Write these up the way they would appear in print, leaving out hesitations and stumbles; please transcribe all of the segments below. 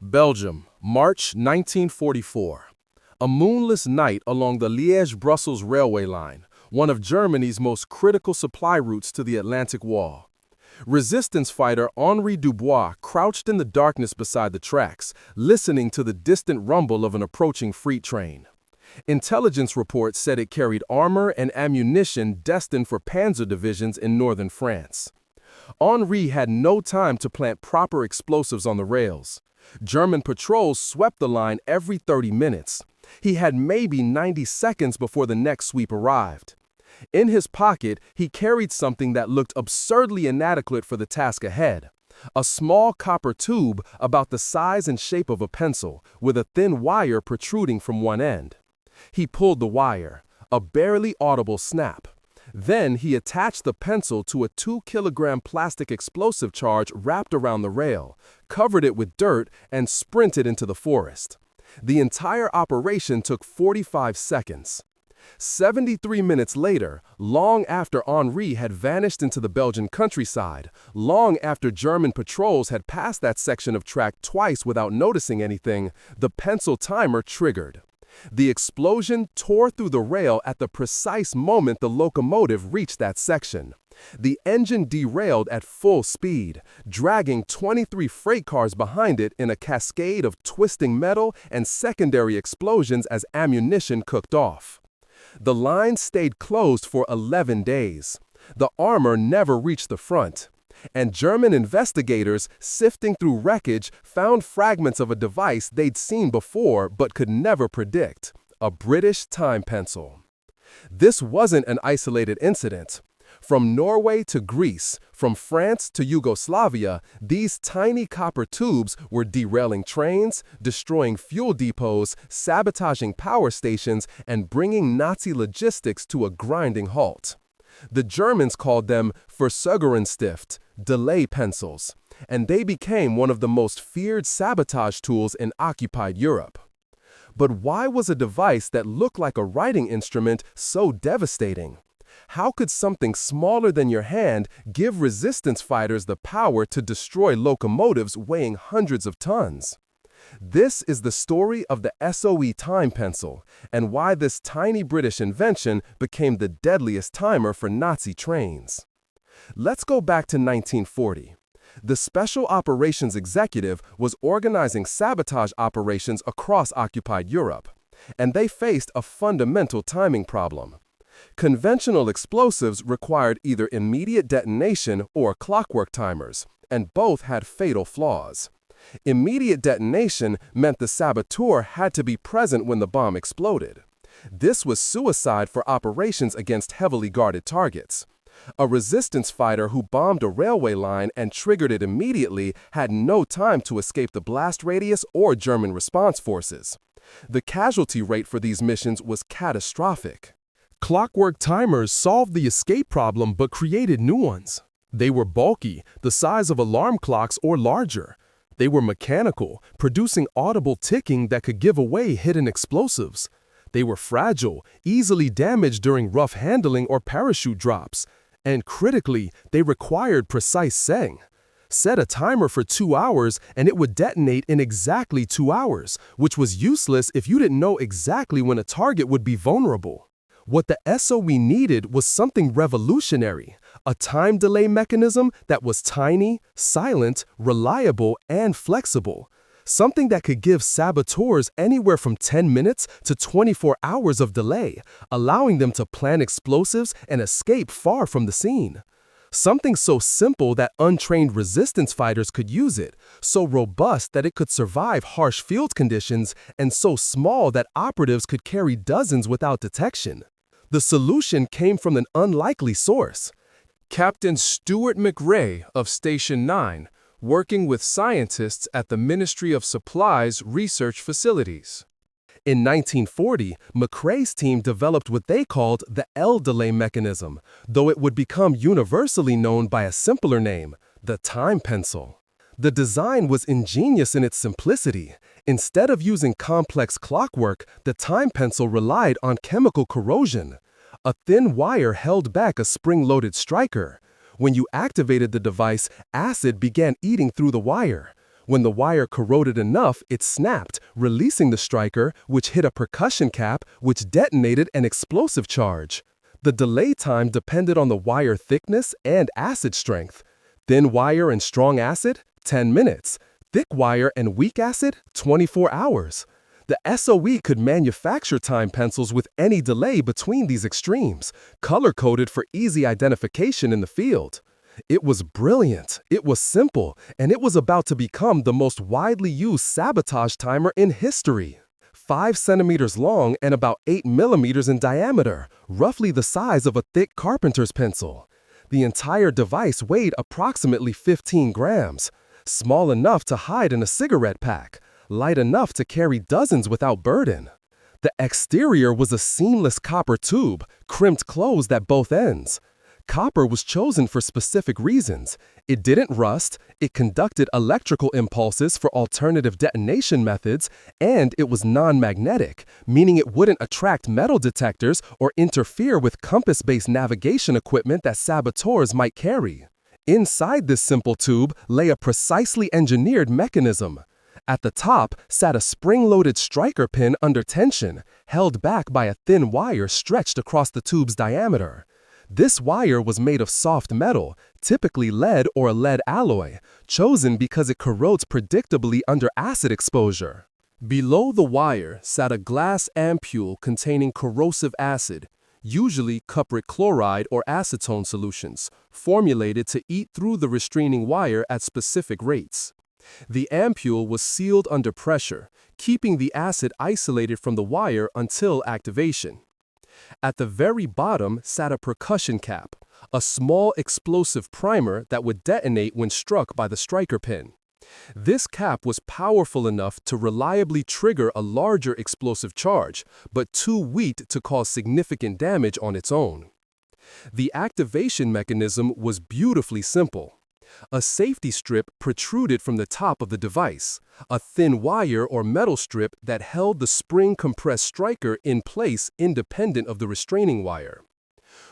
Belgium, March 1944. A moonless night along the Liège-Brussels railway line, one of Germany's most critical supply routes to the Atlantic Wall. Resistance fighter Henri Dubois crouched in the darkness beside the tracks, listening to the distant rumble of an approaching freight train. Intelligence reports said it carried armor and ammunition destined for panzer divisions in northern France. Henri had no time to plant proper explosives on the rails. German patrols swept the line every 30 minutes. He had maybe 90 seconds before the next sweep arrived. In his pocket, he carried something that looked absurdly inadequate for the task ahead. A small copper tube about the size and shape of a pencil, with a thin wire protruding from one end. He pulled the wire, a barely audible snap. Then he attached the pencil to a 2-kilogram plastic explosive charge wrapped around the rail, covered it with dirt, and sprinted into the forest. The entire operation took 45 seconds. 73 minutes later, long after Henri had vanished into the Belgian countryside, long after German patrols had passed that section of track twice without noticing anything, the pencil timer triggered. The explosion tore through the rail at the precise moment the locomotive reached that section. The engine derailed at full speed, dragging 23 freight cars behind it in a cascade of twisting metal and secondary explosions as ammunition cooked off. The line stayed closed for 11 days. The armor never reached the front. And German investigators, sifting through wreckage, found fragments of a device they'd seen before but could never predict: a British time pencil. This wasn't an isolated incident. From Norway to Greece, from France to Yugoslavia, these tiny copper tubes were derailing trains, destroying fuel depots, sabotaging power stations, and bringing Nazi logistics to a grinding halt. The Germans called them Verzögerungsstift, delay pencils, and they became one of the most feared sabotage tools in occupied Europe. But why was a device that looked like a writing instrument so devastating? How could something smaller than your hand give resistance fighters the power to destroy locomotives weighing hundreds of tons? This is the story of the SOE time pencil, and why this tiny British invention became the deadliest timer for Nazi trains. Let's go back to 1940. The Special Operations Executive was organizing sabotage operations across occupied Europe, and they faced a fundamental timing problem. Conventional explosives required either immediate detonation or clockwork timers, and both had fatal flaws. Immediate detonation meant the saboteur had to be present when the bomb exploded. This was suicide for operations against heavily guarded targets. A resistance fighter who bombed a railway line and triggered it immediately had no time to escape the blast radius or German response forces. The casualty rate for these missions was catastrophic. Clockwork timers solved the escape problem but created new ones. They were bulky, the size of alarm clocks or larger. They were mechanical, producing audible ticking that could give away hidden explosives. They were fragile, easily damaged during rough handling or parachute drops. And critically, they required precise setting. Set a timer for 2 hours and it would detonate in exactly 2 hours, which was useless if you didn't know exactly when a target would be vulnerable. What the SOE needed was something revolutionary, a time delay mechanism that was tiny, silent, reliable, and flexible. Something that could give saboteurs anywhere from 10 minutes to 24 hours of delay, allowing them to plant explosives and escape far from the scene. Something so simple that untrained resistance fighters could use it, so robust that it could survive harsh field conditions, and so small that operatives could carry dozens without detection. The solution came from an unlikely source. Captain Stuart McRae of Station 9, working with scientists at the Ministry of Supply's research facilities. In 1940, McRae's team developed what they called the L delay mechanism, though it would become universally known by a simpler name, the time pencil. The design was ingenious in its simplicity. Instead of using complex clockwork, the time pencil relied on chemical corrosion. A thin wire held back a spring-loaded striker. When you activated the device, acid began eating through the wire. When the wire corroded enough, it snapped, releasing the striker, which hit a percussion cap, which detonated an explosive charge. The delay time depended on the wire thickness and acid strength. Thin wire and strong acid, 10 minutes. Thick wire and weak acid, 24 hours. The SOE could manufacture time pencils with any delay between these extremes, color-coded for easy identification in the field. It was brilliant, it was simple, and it was about to become the most widely used sabotage timer in history. 5 centimeters long and about 8 millimeters in diameter, roughly the size of a thick carpenter's pencil. The entire device weighed approximately 15 grams, small enough to hide in a cigarette pack, light enough to carry dozens without burden. The exterior was a seamless copper tube, crimped closed at both ends. Copper was chosen for specific reasons. It didn't rust, it conducted electrical impulses for alternative detonation methods, and it was non-magnetic, meaning it wouldn't attract metal detectors or interfere with compass-based navigation equipment that saboteurs might carry. Inside this simple tube lay a precisely engineered mechanism. At the top sat a spring-loaded striker pin under tension, held back by a thin wire stretched across the tube's diameter. This wire was made of soft metal, typically lead or a lead alloy, chosen because it corrodes predictably under acid exposure. Below the wire sat a glass ampule containing corrosive acid, usually cupric chloride or acetone solutions, formulated to eat through the restraining wire at specific rates. The ampule was sealed under pressure, keeping the acid isolated from the wire until activation. At the very bottom sat a percussion cap, a small explosive primer that would detonate when struck by the striker pin. This cap was powerful enough to reliably trigger a larger explosive charge, but too weak to cause significant damage on its own. The activation mechanism was beautifully simple. A safety strip protruded from the top of the device, a thin wire or metal strip that held the spring-compressed striker in place independent of the restraining wire.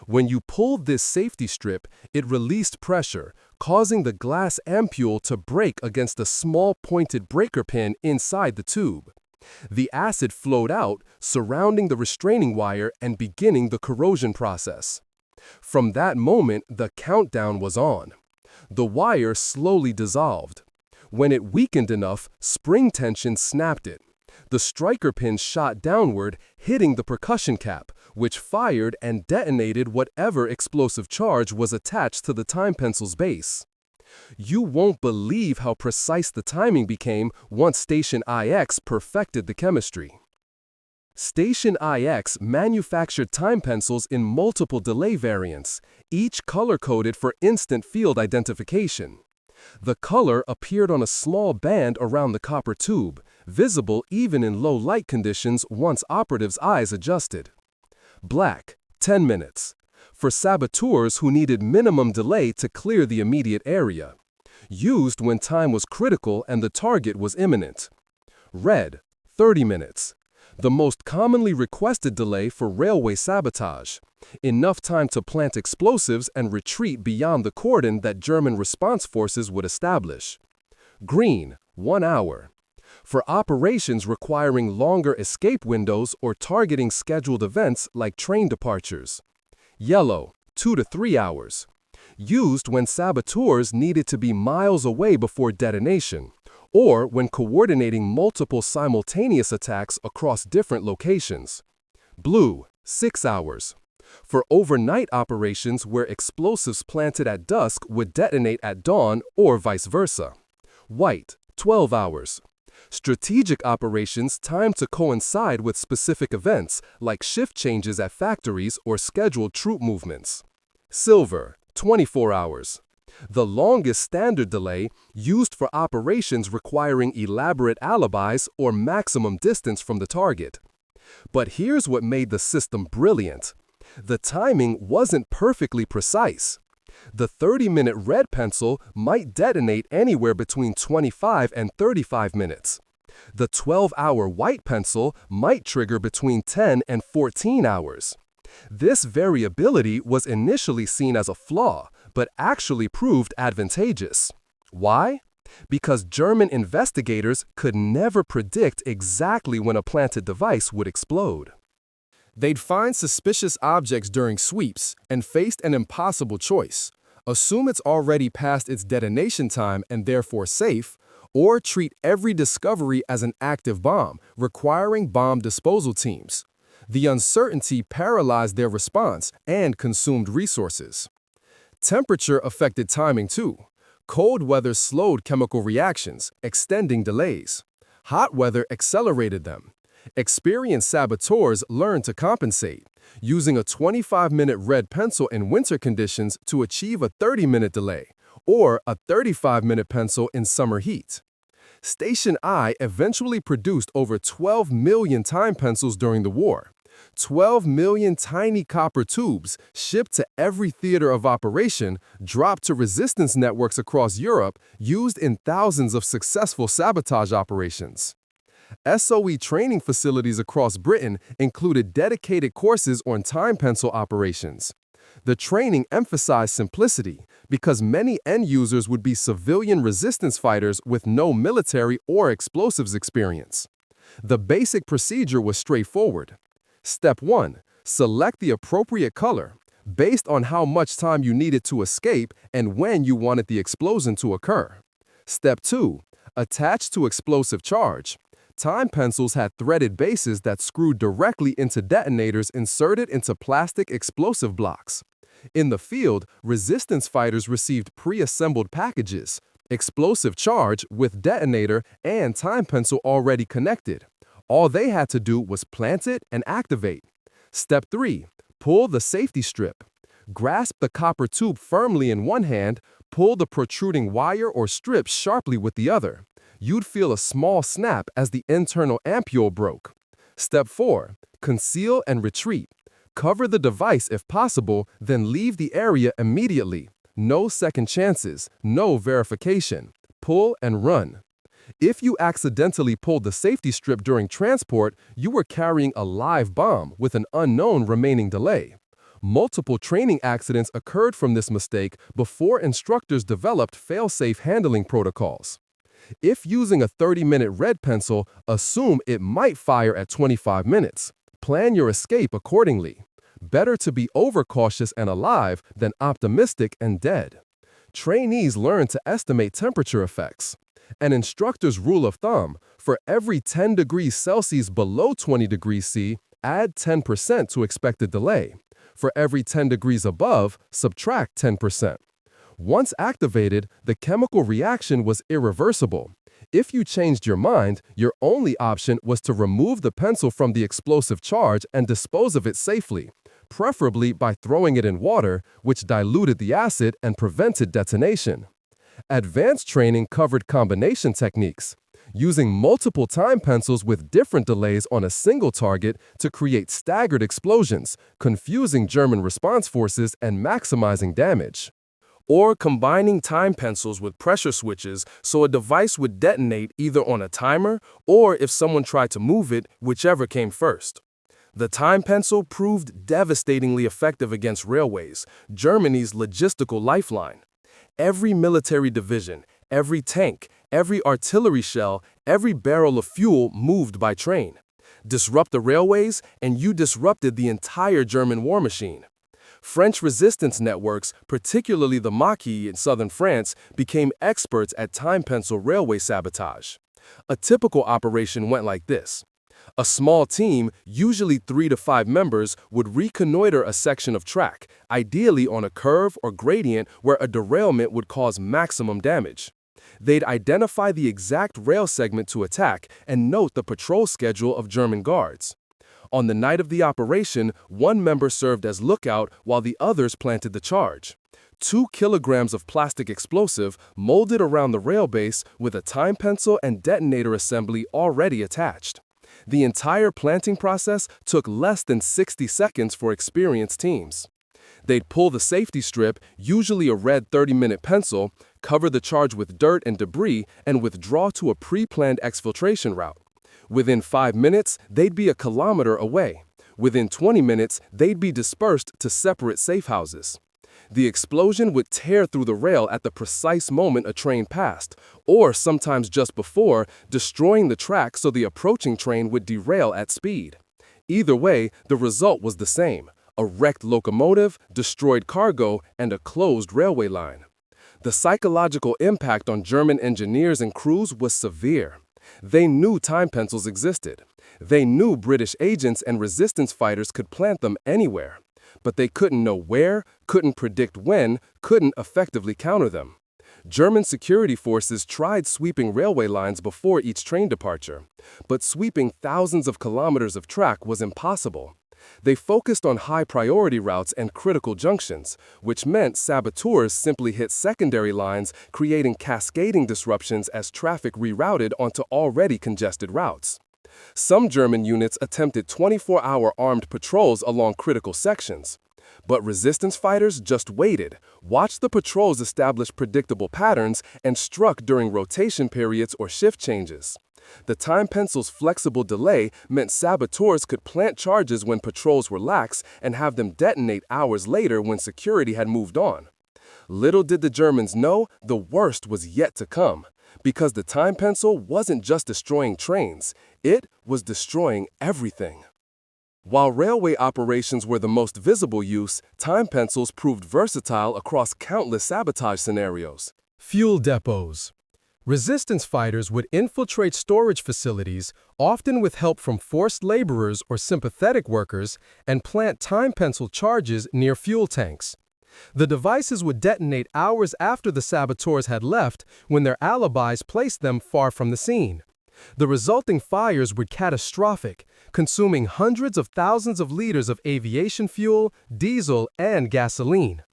When you pulled this safety strip, it released pressure, causing the glass ampule to break against a small pointed breaker pin inside the tube. The acid flowed out, surrounding the restraining wire and beginning the corrosion process. From that moment, the countdown was on. The wire slowly dissolved. When it weakened enough, spring tension snapped it. The striker pin shot downward, hitting the percussion cap, which fired and detonated whatever explosive charge was attached to the time pencil's base. You won't believe how precise the timing became once Station IX perfected the chemistry. Station IX manufactured time pencils in multiple delay variants, each color-coded for instant field identification. The color appeared on a small band around the copper tube, visible even in low light conditions once operatives' eyes adjusted. Black, 10 minutes. For saboteurs who needed minimum delay to clear the immediate area. Used when time was critical and the target was imminent. Red, 30 minutes. The most commonly requested delay for railway sabotage. Enough time to plant explosives and retreat beyond the cordon that German response forces would establish. Green, 1 hour. For operations requiring longer escape windows or targeting scheduled events like train departures. Yellow, 2 to 3 hours. Used when saboteurs needed to be miles away before detonation, or when coordinating multiple simultaneous attacks across different locations. Blue, 6 hours. For overnight operations where explosives planted at dusk would detonate at dawn or vice versa. White, 12 hours. Strategic operations timed to coincide with specific events like shift changes at factories or scheduled troop movements. Silver, 24 hours. The longest standard delay, used for operations requiring elaborate alibis or maximum distance from the target. But here's what made the system brilliant. The timing wasn't perfectly precise. The 30-minute red pencil might detonate anywhere between 25 and 35 minutes. The 12-hour white pencil might trigger between 10 and 14 hours. This variability was initially seen as a flaw, but actually proved advantageous. Why? because German investigators could never predict exactly when a planted device would explode. They'd find suspicious objects during sweeps and faced an impossible choice: assume it's already past its detonation time and therefore safe, or treat every discovery as an active bomb, requiring bomb disposal teams. The uncertainty paralyzed their response and consumed resources. Temperature affected timing too. Cold weather slowed chemical reactions, extending delays. Hot weather accelerated them. Experienced saboteurs learned to compensate, using a 25-minute red pencil in winter conditions to achieve a 30-minute delay, or a 35-minute pencil in summer heat. Station I eventually produced over 12 million time pencils during the war. 12 million tiny copper tubes shipped to every theater of operation, dropped to resistance networks across Europe, used in thousands of successful sabotage operations. SOE training facilities across Britain included dedicated courses on time pencil operations. The training emphasized simplicity because many end users would be civilian resistance fighters with no military or explosives experience. The basic procedure was straightforward. Step 1. Select the appropriate color, based on how much time you needed to escape and when you wanted the explosion to occur. Step 2. Attach to explosive charge. Time pencils had threaded bases that screwed directly into detonators inserted into plastic explosive blocks. In the field, resistance fighters received pre-assembled packages, explosive charge with detonator and time pencil already connected. All they had to do was plant it and activate. Step 3. Pull the safety strip. Grasp the copper tube firmly in one hand, pull the protruding wire or strip sharply with the other. You'd feel a small snap as the internal ampule broke. Step 4. Conceal and retreat. Cover the device if possible, then leave the area immediately. No second chances, no verification. Pull and run. If you accidentally pulled the safety strip during transport, you were carrying a live bomb with an unknown remaining delay. Multiple training accidents occurred from this mistake before instructors developed fail-safe handling protocols. If using a 30-minute red pencil, assume it might fire at 25 minutes. Plan your escape accordingly. Better to be overcautious and alive than optimistic and dead. Trainees learn to estimate temperature effects. An instructor's rule of thumb: for every 10 degrees Celsius below 20 degrees C, add 10% to expected delay. For every 10 degrees above, subtract 10%. Once activated, the chemical reaction was irreversible. If you changed your mind, your only option was to remove the pencil from the explosive charge and dispose of it safely, preferably by throwing it in water, which diluted the acid and prevented detonation. Advanced training covered combination techniques, using multiple time pencils with different delays on a single target to create staggered explosions, confusing German response forces and maximizing damage. Or combining time pencils with pressure switches so a device would detonate either on a timer or if someone tried to move it, whichever came first. The time pencil proved devastatingly effective against railways, Germany's logistical lifeline. Every military division, every tank, every artillery shell, every barrel of fuel moved by train. Disrupt the railways, and you disrupted the entire German war machine. French resistance networks, particularly the Maquis in southern France, became experts at time pencil railway sabotage. A typical operation went like this. A small team, usually 3 to 5 members, would reconnoiter a section of track, ideally on a curve or gradient where a derailment would cause maximum damage. They'd identify the exact rail segment to attack and note the patrol schedule of German guards. On the night of the operation, one member served as lookout while the others planted the charge. 2 kilograms of plastic explosive molded around the rail base with a time pencil and detonator assembly already attached. The entire planting process took less than 60 seconds for experienced teams. They'd pull the safety strip, usually a red 30-minute pencil, cover the charge with dirt and debris, and withdraw to a pre-planned exfiltration route. Within 5 minutes, they'd be a kilometer away. Within 20 minutes, they'd be dispersed to separate safe houses. The explosion would tear through the rail at the precise moment a train passed, or sometimes just before, destroying the track so the approaching train would derail at speed. Either way, the result was the same: a wrecked locomotive, destroyed cargo, and a closed railway line. The psychological impact on German engineers and crews was severe. They knew time pencils existed. They knew British agents and resistance fighters could plant them anywhere. But they couldn't know where, couldn't predict when, couldn't effectively counter them. German security forces tried sweeping railway lines before each train departure, but sweeping thousands of kilometers of track was impossible. They focused on high-priority routes and critical junctions, which meant saboteurs simply hit secondary lines, creating cascading disruptions as traffic rerouted onto already congested routes. Some German units attempted 24-hour armed patrols along critical sections. But resistance fighters just waited, watched the patrols establish predictable patterns, and struck during rotation periods or shift changes. The time pencil's flexible delay meant saboteurs could plant charges when patrols were lax and have them detonate hours later when security had moved on. Little did the Germans know the worst was yet to come, because the time pencil wasn't just destroying trains, it was destroying everything. While railway operations were the most visible use, time pencils proved versatile across countless sabotage scenarios. Fuel depots. Resistance fighters would infiltrate storage facilities, often with help from forced laborers or sympathetic workers, and plant time pencil charges near fuel tanks. The devices would detonate hours after the saboteurs had left, when their alibis placed them far from the scene. The resulting fires were catastrophic, consuming hundreds of thousands of liters of aviation fuel, diesel, and gasoline.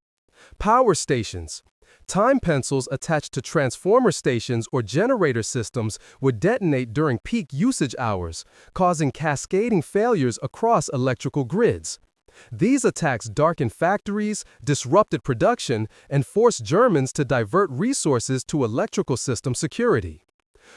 Power stations. Time pencils attached to transformer stations or generator systems would detonate during peak usage hours, causing cascading failures across electrical grids. These attacks darkened factories, disrupted production, and forced Germans to divert resources to electrical system security.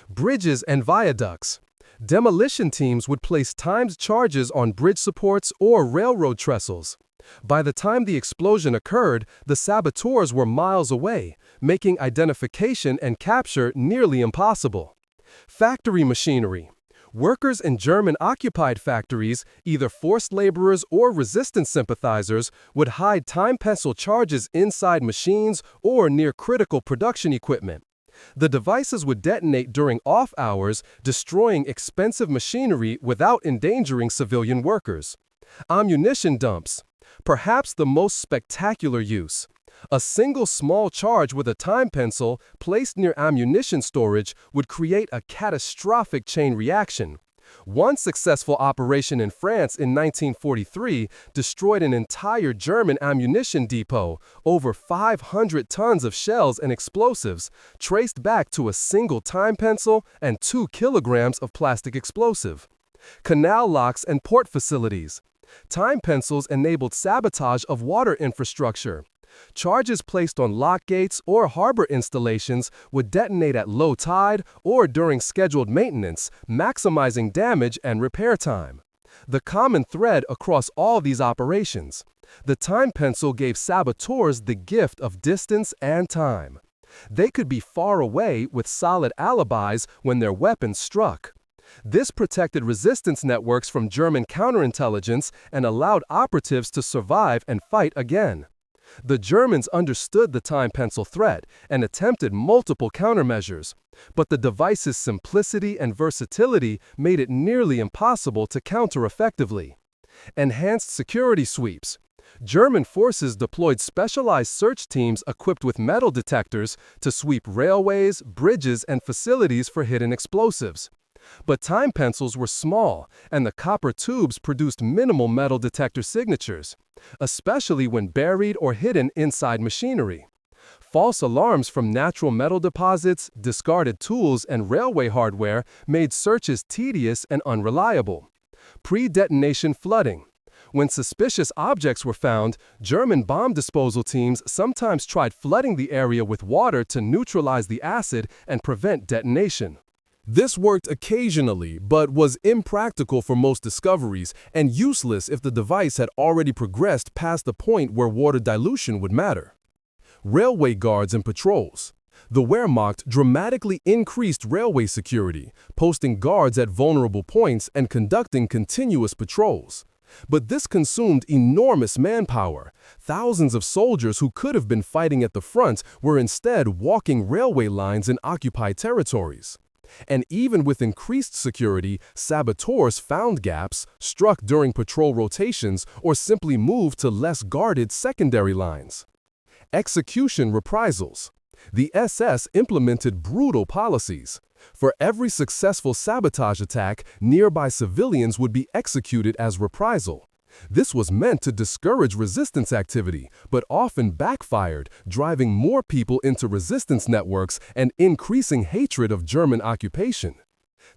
Bridges and viaducts. Demolition teams would place timed charges on bridge supports or railroad trestles. By the time the explosion occurred, the saboteurs were miles away, making identification and capture nearly impossible. Factory machinery. Workers in German-occupied factories, either forced laborers or resistance sympathizers, would hide time pencil charges inside machines or near critical production equipment. The devices would detonate during off hours, destroying expensive machinery without endangering civilian workers. Ammunition dumps. Perhaps the most spectacular use. A single small charge with a time pencil placed near ammunition storage would create a catastrophic chain reaction. One successful operation in France in 1943 destroyed an entire German ammunition depot, over 500 tons of shells and explosives, traced back to a single time pencil and 2 kilograms of plastic explosive. Canal locks and port facilities. Time pencils enabled sabotage of water infrastructure. Charges placed on lock gates or harbor installations would detonate at low tide or during scheduled maintenance, maximizing damage and repair time. The common thread across all these operations: the time pencil gave saboteurs the gift of distance and time. They could be far away with solid alibis when their weapons struck. This protected resistance networks from German counterintelligence and allowed operatives to survive and fight again. The Germans understood the time pencil threat and attempted multiple countermeasures, but the device's simplicity and versatility made it nearly impossible to counter effectively. Enhanced security sweeps. German forces deployed specialized search teams equipped with metal detectors to sweep railways, bridges, and facilities for hidden explosives. But time pencils were small, and the copper tubes produced minimal metal detector signatures, especially when buried or hidden inside machinery. False alarms from natural metal deposits, discarded tools, and railway hardware made searches tedious and unreliable. Pre-detonation flooding. When suspicious objects were found, German bomb disposal teams sometimes tried flooding the area with water to neutralize the acid and prevent detonation. This worked occasionally, but was impractical for most discoveries and useless if the device had already progressed past the point where water dilution would matter. Railway guards and patrols. The Wehrmacht dramatically increased railway security, posting guards at vulnerable points and conducting continuous patrols. But this consumed enormous manpower. Thousands of soldiers who could have been fighting at the front were instead walking railway lines in occupied territories. And even with increased security, saboteurs found gaps, struck during patrol rotations, or simply moved to less guarded secondary lines. Execution reprisals. The SS implemented brutal policies. For every successful sabotage attack, nearby civilians would be executed as reprisal. This was meant to discourage resistance activity, but often backfired, driving more people into resistance networks and increasing hatred of German occupation.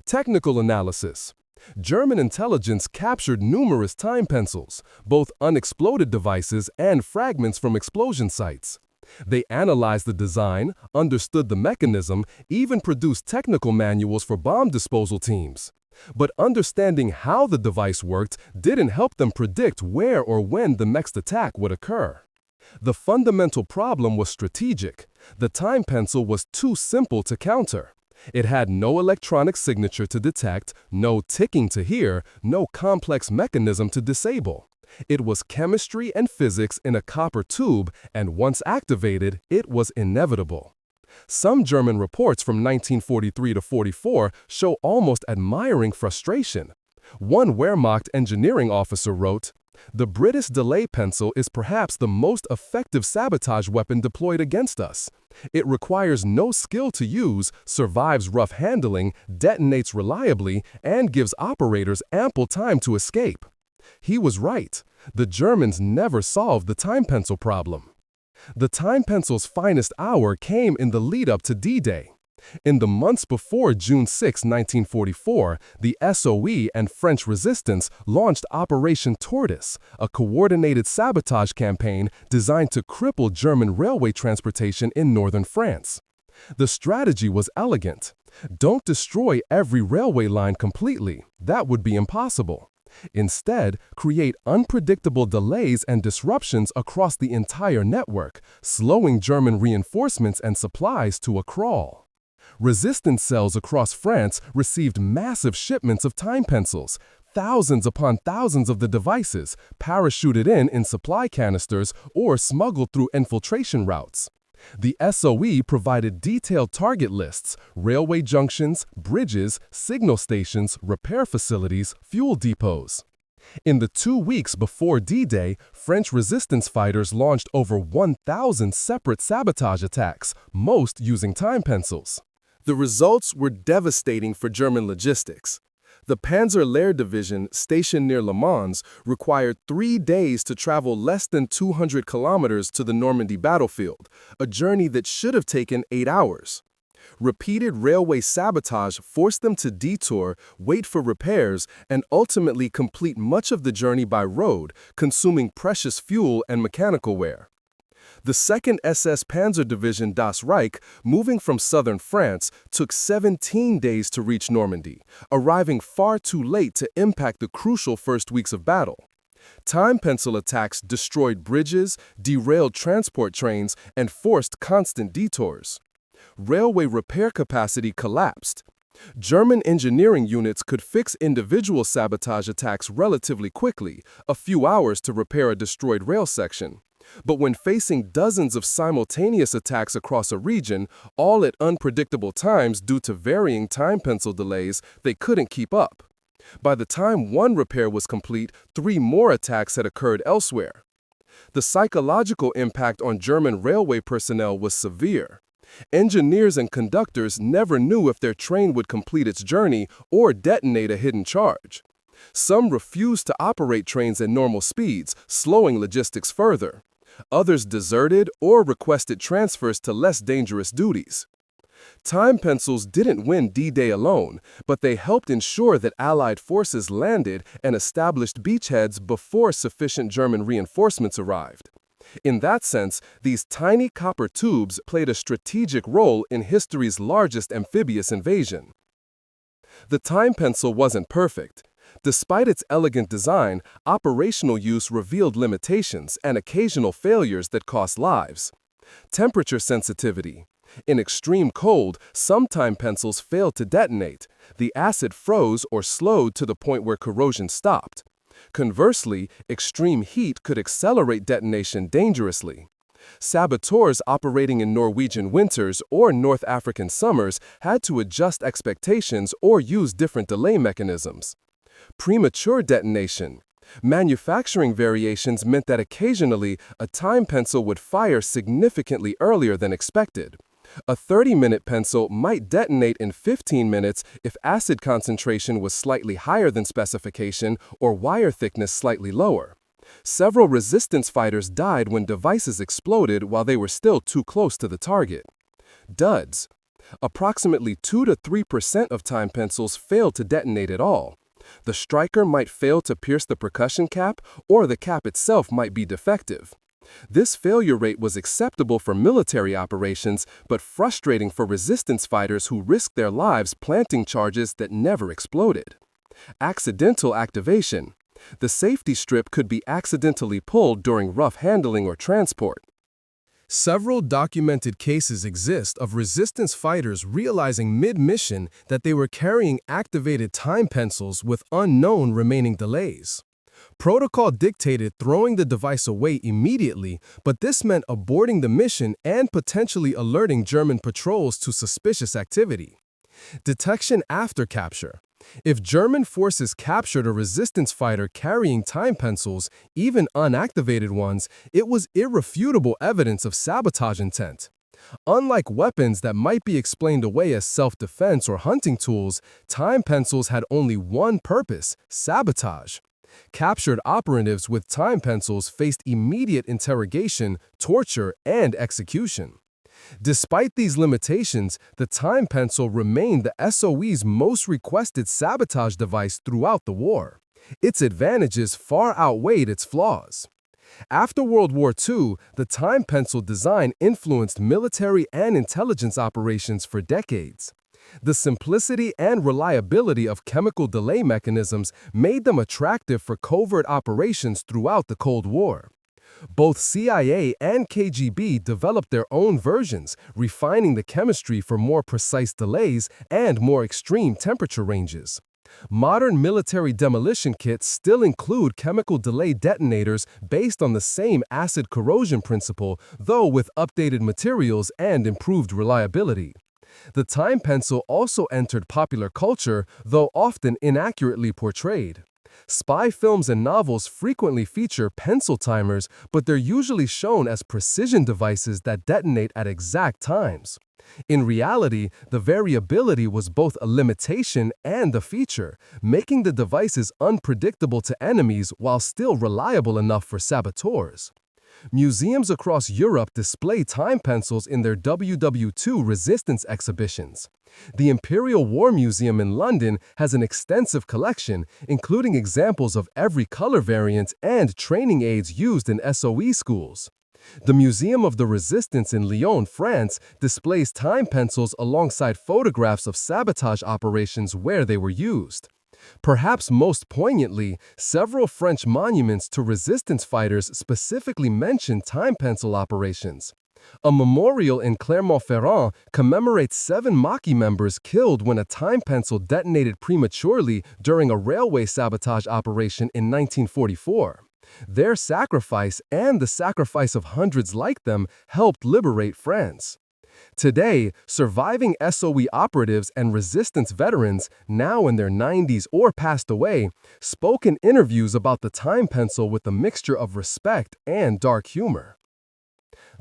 Technical analysis. German intelligence captured numerous time pencils, both unexploded devices and fragments from explosion sites. They analyzed the design, understood the mechanism, even produced technical manuals for bomb disposal teams. But understanding how the device worked didn't help them predict where or when the next attack would occur. The fundamental problem was strategic. The time pencil was too simple to counter. It had no electronic signature to detect, no ticking to hear, no complex mechanism to disable. It was chemistry and physics in a copper tube, and once activated, it was inevitable. Some German reports from 1943 to 44 show almost admiring frustration. One Wehrmacht engineering officer wrote, "The British delay pencil is perhaps the most effective sabotage weapon deployed against us. It requires no skill to use, survives rough handling, detonates reliably, and gives operators ample time to escape." He was right. The Germans never solved the time pencil problem. The time pencil's finest hour came in the lead-up to D-Day. In the months before June 6, 1944, the SOE and French resistance launched Operation Tortoise, a coordinated sabotage campaign designed to cripple German railway transportation in northern France. The strategy was elegant. Don't destroy every railway line completely. That would be impossible. Instead, create unpredictable delays and disruptions across the entire network, slowing German reinforcements and supplies to a crawl. Resistance cells across France received massive shipments of time pencils, thousands upon thousands of the devices, parachuted in supply canisters or smuggled through infiltration routes. The SOE provided detailed target lists, railway junctions, bridges, signal stations, repair facilities, fuel depots. In the 2 weeks before D-Day, French resistance fighters launched over 1,000 separate sabotage attacks, most using time pencils. The results were devastating for German logistics. The Panzer Lehr Division, stationed near Le Mans, required 3 days to travel less than 200 kilometers to the Normandy battlefield, a journey that should have taken 8 hours. Repeated railway sabotage forced them to detour, wait for repairs, and ultimately complete much of the journey by road, consuming precious fuel and mechanical wear. The 2nd SS Panzer Division Das Reich, moving from southern France, took 17 days to reach Normandy, arriving far too late to impact the crucial first weeks of battle. Time pencil attacks destroyed bridges, derailed transport trains, and forced constant detours. Railway repair capacity collapsed. German engineering units could fix individual sabotage attacks relatively quickly, a few hours to repair a destroyed rail section. But when facing dozens of simultaneous attacks across a region, all at unpredictable times due to varying time pencil delays, they couldn't keep up. By the time one repair was complete, 3 more attacks had occurred elsewhere. The psychological impact on German railway personnel was severe. Engineers and conductors never knew if their train would complete its journey or detonate a hidden charge. Some refused to operate trains at normal speeds, slowing logistics further. Others deserted or requested transfers to less dangerous duties. Time pencils didn't win D-Day alone, but they helped ensure that Allied forces landed and established beachheads before sufficient German reinforcements arrived. In that sense, these tiny copper tubes played a strategic role in history's largest amphibious invasion. The time pencil wasn't perfect. Despite its elegant design, operational use revealed limitations and occasional failures that cost lives. Temperature sensitivity. In extreme cold, some time pencils failed to detonate. The acid froze or slowed to the point where corrosion stopped. Conversely, extreme heat could accelerate detonation dangerously. Saboteurs operating in Norwegian winters or North African summers had to adjust expectations or use different delay mechanisms. Premature detonation. Manufacturing variations meant that occasionally a time pencil would fire significantly earlier than expected. A 30-minute pencil might detonate in 15 minutes if acid concentration was slightly higher than specification or wire thickness slightly lower. Several resistance fighters died when devices exploded while they were still too close to the target. Duds. Approximately 2 to 3% of time pencils failed to detonate at all. The striker might fail to pierce the percussion cap, or the cap itself might be defective. This failure rate was acceptable for military operations, but frustrating for resistance fighters who risked their lives planting charges that never exploded. Accidental activation. The safety strip could be accidentally pulled during rough handling or transport. Several documented cases exist of resistance fighters realizing mid-mission that they were carrying activated time pencils with unknown remaining delays. Protocol dictated throwing the device away immediately, but this meant aborting the mission and potentially alerting German patrols to suspicious activity. Detection after capture. If German forces captured a resistance fighter carrying time pencils, even unactivated ones, it was irrefutable evidence of sabotage intent. Unlike weapons that might be explained away as self-defense or hunting tools, time pencils had only one purpose: sabotage. Captured operatives with time pencils faced immediate interrogation, torture, and execution. Despite these limitations, the time pencil remained the SOE's most requested sabotage device throughout the war. Its advantages far outweighed its flaws. After World War II, the time pencil design influenced military and intelligence operations for decades. The simplicity and reliability of chemical delay mechanisms made them attractive for covert operations throughout the Cold War. Both CIA and KGB developed their own versions, refining the chemistry for more precise delays and more extreme temperature ranges. Modern military demolition kits still include chemical delay detonators based on the same acid corrosion principle, though with updated materials and improved reliability. The time pencil also entered popular culture, though often inaccurately portrayed. Spy films and novels frequently feature pencil timers, but they're usually shown as precision devices that detonate at exact times. In reality, the variability was both a limitation and a feature, making the devices unpredictable to enemies while still reliable enough for saboteurs. Museums across Europe display time pencils in their WWII resistance exhibitions. The Imperial War Museum in London has an extensive collection, including examples of every color variant and training aids used in SOE schools. The Museum of the Resistance in Lyon, France, displays time pencils alongside photographs of sabotage operations where they were used. Perhaps most poignantly, several French monuments to resistance fighters specifically mention time pencil operations. A memorial in Clermont-Ferrand commemorates 7 Maquis members killed when a time pencil detonated prematurely during a railway sabotage operation in 1944. Their sacrifice and the sacrifice of hundreds like them helped liberate France. Today, surviving SOE operatives and resistance veterans, now in their 90s or passed away, spoke in interviews about the time pencil with a mixture of respect and dark humor.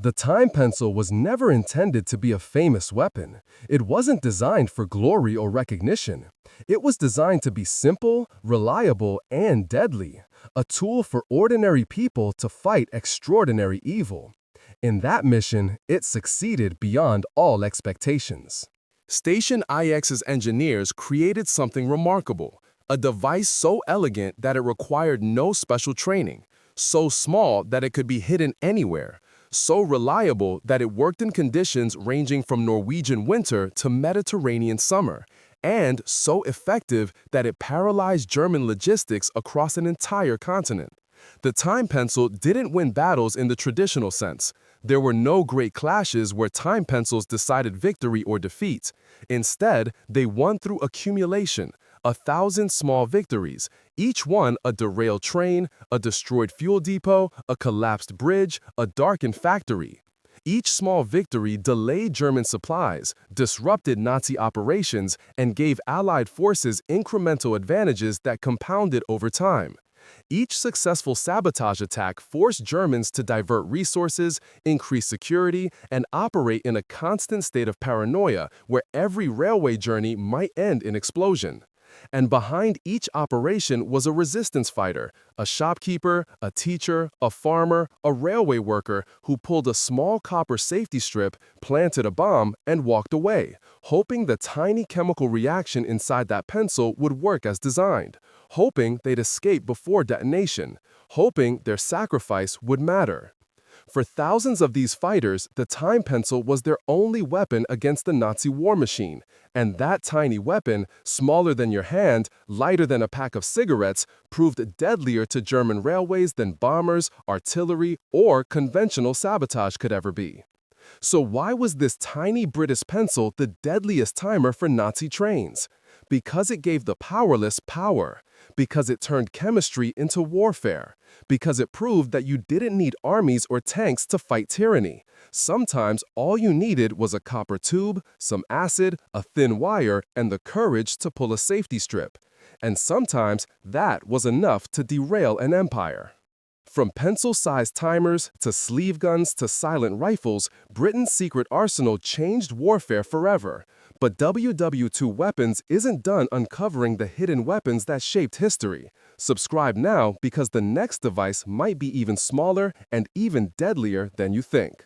The time pencil was never intended to be a famous weapon. It wasn't designed for glory or recognition. It was designed to be simple, reliable, and deadly, a tool for ordinary people to fight extraordinary evil. In that mission, it succeeded beyond all expectations. Station IX's engineers created something remarkable, a device so elegant that it required no special training, so small that it could be hidden anywhere, so reliable that it worked in conditions ranging from Norwegian winter to Mediterranean summer, and so effective that it paralyzed German logistics across an entire continent. The time pencil didn't win battles in the traditional sense. There were no great clashes where time pencils decided victory or defeat. Instead, they won through accumulation, 1,000 small victories, each one a derailed train, a destroyed fuel depot, a collapsed bridge, a darkened factory. Each small victory delayed German supplies, disrupted Nazi operations, and gave Allied forces incremental advantages that compounded over time. Each successful sabotage attack forced Germans to divert resources, increase security, and operate in a constant state of paranoia where every railway journey might end in explosion. And behind each operation was a resistance fighter, a shopkeeper, a teacher, a farmer, a railway worker who pulled a small copper safety strip, planted a bomb, and walked away, hoping the tiny chemical reaction inside that pencil would work as designed, hoping they'd escape before detonation, hoping their sacrifice would matter. For thousands of these fighters, the time pencil was their only weapon against the Nazi war machine, and that tiny weapon, smaller than your hand, lighter than a pack of cigarettes, proved deadlier to German railways than bombers, artillery, or conventional sabotage could ever be. So why was this tiny British pencil the deadliest timer for Nazi trains? Because it gave the powerless power. Because it turned chemistry into warfare. Because it proved that you didn't need armies or tanks to fight tyranny. Sometimes all you needed was a copper tube, some acid, a thin wire, and the courage to pull a safety strip. And sometimes that was enough to derail an empire. From pencil-sized timers to sleeve guns to silent rifles, Britain's secret arsenal changed warfare forever. But WWII Weapons isn't done uncovering the hidden weapons that shaped history. Subscribe now because the next device might be even smaller and even deadlier than you think.